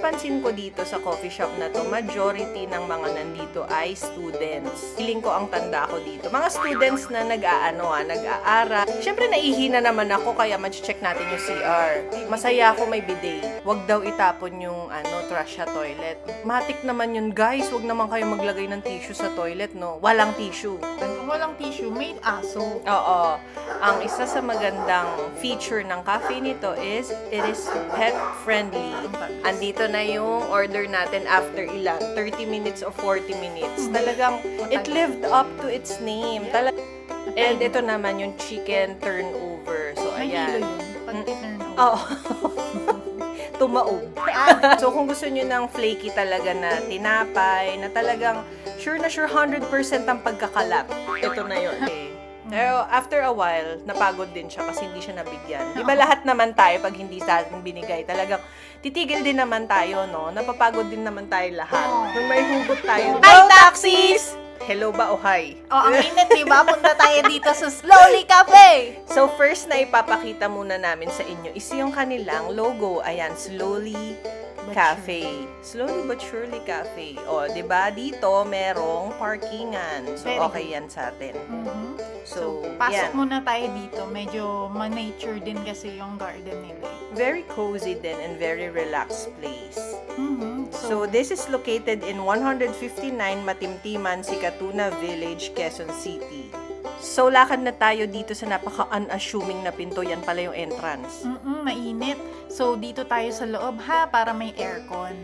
napansin ko dito sa coffee shop na to, majority ng mga nandito ay students. Feeling ko ang tanda ko dito. Mga students na nag-aaral. Siyempre, naihina naman ako, kaya check natin yung CR. Masaya ako may bidet. Huwag daw itapon yung trash sa toilet. Matik naman yun, guys. Huwag naman kayo maglagay ng tissue sa toilet, no? Walang tissue. Kung walang tissue, may aso. Oo. Ang isa sa magandang feature ng cafe nito is, it is pet friendly. Andito na yung order natin after ilan? 30 minutes o 40 minutes. Talagang, it lived up to its name. And ito naman yung chicken turnover. So, May hilo ayan. yun. Pag tinurn over. Oo. Tumaob. So, kung gusto nyo ng flaky talaga na tinapay, na talagang sure 100% ang pagkakalap, ito na yun. Pero after a while, napagod din siya kasi hindi siya nabigyan. Di ba lahat naman tayo pag hindi sa atin binigay, talagang titigil din naman tayo, no? Napapagod din naman tayo lahat. Nung may hugot tayo. Hi, taxis! Hello ba o hi? Oh, ang init, diba? Punta tayo dito sa Slowly Cafe! So first na ipapakita muna namin sa inyo is yung kanilang logo. Ayan, Slowly Cafe. Slowly but surely cafe. O, 'di ba? Dito merong parkingan. So Very okay 'yan sa atin. So, So, pasok yan. muna tayo dito. Medyo ma-nature din kasi yung garden nila. Very cozy din and very relaxed place. So, So this is located in 159 Matimtiman, Sikatuna Village, Quezon City. So lakad na tayo dito sa napaka-unassuming na pinto. Yan pala yung entrance. mainit. So, dito tayo sa loob ha, para may aircon.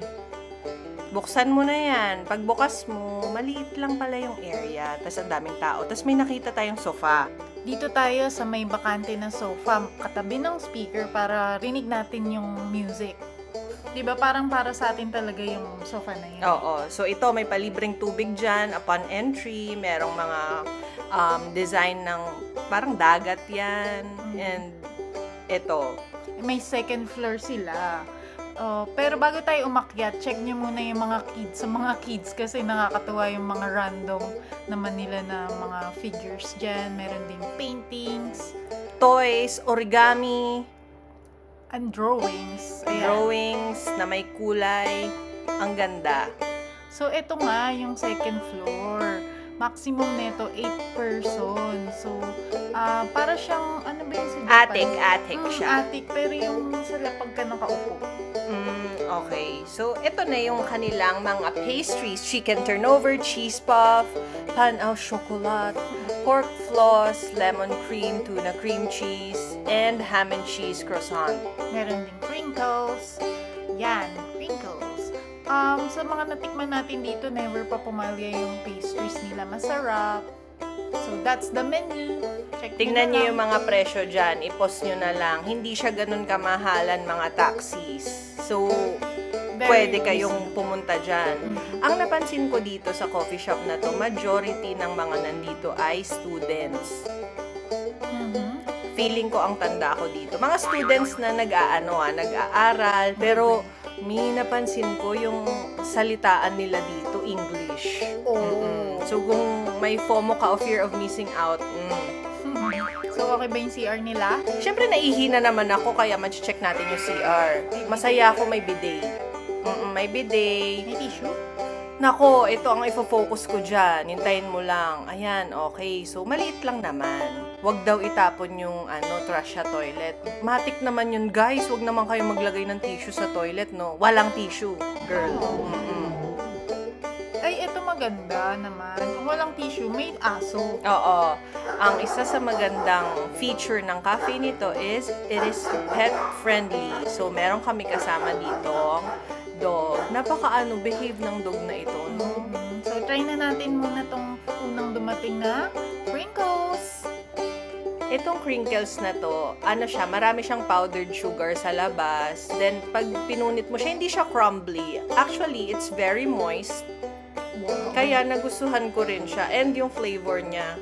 Buksan mo na yan. Pagbukas mo, maliit lang pala yung area. Tapos ang daming tao. Tapos may nakita tayong sofa. Dito tayo sa may bakante na sofa, katabi ng speaker para rinig natin yung music. Diba parang para sa atin talaga yung sofa na yun? Oo. So ito, may palibreng tubig dyan. Upon entry, merong mga design ng parang dagat yan. And ito. May second floor sila. Pero bago tayo umakyat, check nyo muna yung mga kids. Sa mga kids kasi nakakatuwa yung mga random naman nila na mga figures dyan. Meron ding paintings. Toys, origami, And drawings. Ayan. drawings na may kulay. Ang ganda. So, ito nga yung second floor. Maximum neto 8 person. So, para siyang, ano ba yung sa Japan? Attic siya. Attic, pero yung sa lapag ka nakaupo. Okay. So, ito na yung kanilang mga pastries. Chicken turnover, cheese puff, pan au chocolat, pork floss, lemon cream, tuna cream cheese, and ham and cheese croissant. Meron ding crinkles. Yan, crinkles. Sa mga natikman natin dito, never pa pumalya yung pastries nila. Masarap. So, that's the menu. Check Tingnan nyo niyo yung mga presyo dyan. I-post nyo na lang. Hindi siya ganun kamahalan mga taxis. So, pwede kayong pumunta dyan. Ang napansin ko dito sa coffee shop na to, majority ng mga nandito ay students. Feeling ko ang tanda ko dito. Mga students na nag-aaral, pero may napansin ko yung salitaan nila dito, English. So, kung may FOMO ka o fear of missing out, So, okay ba yung CR nila? Siyempre, naihina naman ako, kaya check natin yung CR. Masaya ako may bidet. May bidet. May tissue? Nako, ito ang ifo-focus ko dyan. Hintayin mo lang. Ayan, okay. So, maliit lang naman. Huwag daw itapon yung trash sa toilet. Matik naman yun, guys. Huwag naman kayo maglagay ng tissue sa toilet, no? Walang tissue, girl. Ay, ito maganda naman. Kung walang tissue, may aso. Oo. Ang isa sa magandang feature ng cafe nito is, it is pet friendly. So, meron kami kasama dito dog. Behave ng dog na ito, no? So, try na natin muna tong unang dumating na crinkles. Itong crinkles na to, marami siyang powdered sugar sa labas. Then, pag pinunit mo siya, hindi siya crumbly. Actually, it's very moist. Kaya nagustuhan ko rin siya. And yung flavor niya,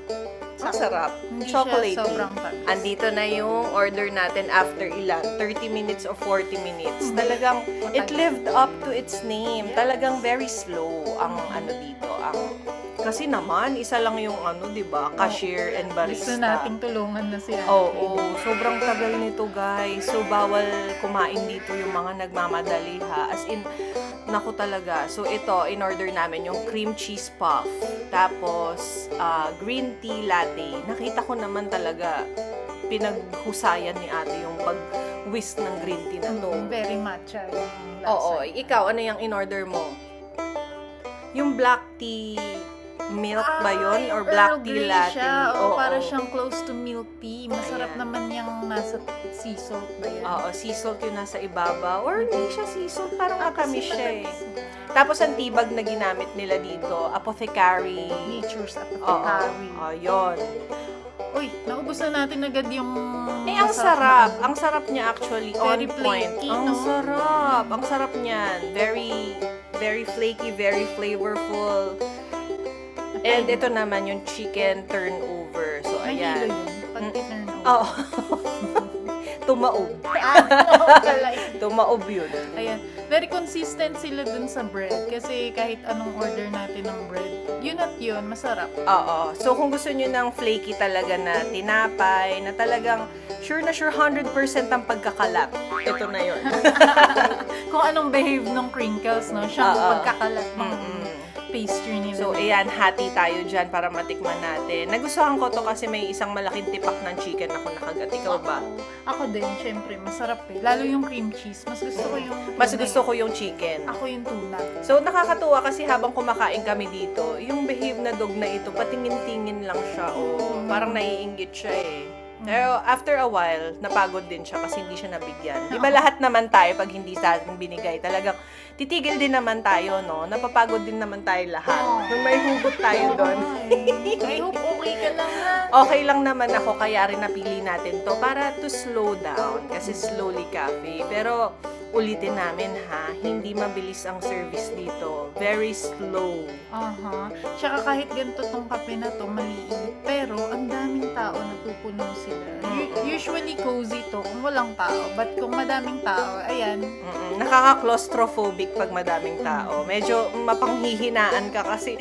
ang sarap. Hindi Chocolatey. siya sobrang tamis. Andito na yung order natin after ilan? 30 minutes or 40 minutes. Talagang, it lived up to its name. Talagang very slow ang dito, ang Kasi naman, isa lang yung di ba, cashier and barista. Gusto nating tulungan na si ate. Oo, sobrang tagal nito guys. So, bawal kumain dito yung mga nagmamadali ha. As in, naku talaga. So, ito, in-order namin yung cream cheese puff. Tapos, green tea latte. Nakita ko naman talaga, pinaghusayan ni ate yung pag-whisk ng green tea na to. Very matcha yung lasa. Oo, ikaw, ano yung in-order mo? Yung black tea milk ba yun? Or black Earl tea Grey latte? siya. Oo, Para siyang close to milk tea. Masarap Ayan. naman yung nasa sea salt ba yan? Oo, sea salt yung nasa ibabaw. Or hindi siya sea salt, parang matamis siya eh. Matamis. Tapos ang tibag na ginamit nila dito, apothecary. Nature's Oo, Apothecary. yun. Uy, naubos na natin agad yung... Ang sarap. Ang sarap niya actually. Very On point. flaky, Ang no? sarap. Ang sarap niyan. Very, very flaky, very flavorful. And ito naman yung chicken turnover. So, Mahilo ayan. yun. Pag tinurn over. Oo. Tumaob. Pala yun. Tumaob yun. Ayan. Very consistent sila dun sa bread. Kasi kahit anong order natin ng bread, yun at yun, masarap. Oo. So, kung gusto nyo ng flaky talaga na tinapay, na talagang sure na sure 100% ang pagkakalap, ito na yun. Kung anong behave ng crinkles, no? Siya ang Oo. pagkakalat ng Mm-mm. pastry nila. So, ayan, hati tayo dyan para matikman natin. Nagustuhan ko to kasi may isang malaking tipak ng chicken ako nakagat. Ikaw ba? Ako din, syempre, masarap eh. Lalo yung cream cheese. Mas gusto ko yung Mas tuna gusto eh. ko yung chicken. Ako yung tuna. So, nakakatuwa kasi habang kumakain kami dito, yung behave na dog na ito, patingin-tingin lang siya. O, parang naiinggit siya eh. Pero after a while, napagod din siya kasi hindi siya nabigyan. Di ba lahat naman tayo pag hindi sa ating binigay, talagang titigil din naman tayo, no? Napapagod din naman tayo lahat. Nung may hugot tayo doon. I hope okay ka lang na. Okay lang naman ako, kaya rin napili natin to para to slow down. Kasi slowly cafe. Pero ulitin namin ha, hindi mabilis ang service dito. Very slow. Aha. Tsaka kahit ganito tong kape na to, maliit. Pero ang daming tao napupuno sila. Usually cozy to kung walang tao. But kung madaming tao, ayan. Nakaka-claustrophobic pag madaming tao. Medyo mapanghihinaan ka kasi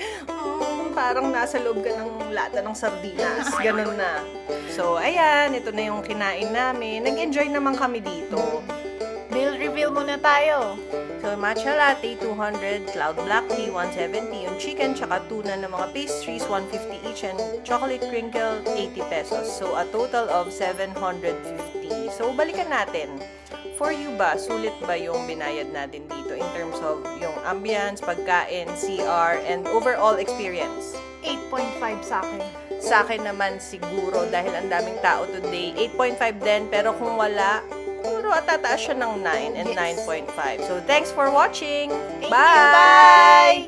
parang nasa loob ka ng lata ng sardinas. Ganun na. So, ayan. Ito na yung kinain namin. Nag-enjoy naman kami dito. Bill reveal muna tayo. So, matcha latte, 200, cloud black tea, 170, yung chicken, tsaka tuna ng mga pastries, 150 each, and chocolate crinkle, 80 pesos. So, a total of 750. So, balikan natin. For you ba, sulit ba yung binayad natin dito in terms of yung ambience, pagkain, CR, and overall experience? 8.5 sa akin. Sa akin naman siguro, dahil ang daming tao today, 8.5 din, pero kung wala, siguro tataas siya ng 9 and Yes. 9.5. So, thanks for watching! Thank you, Bye!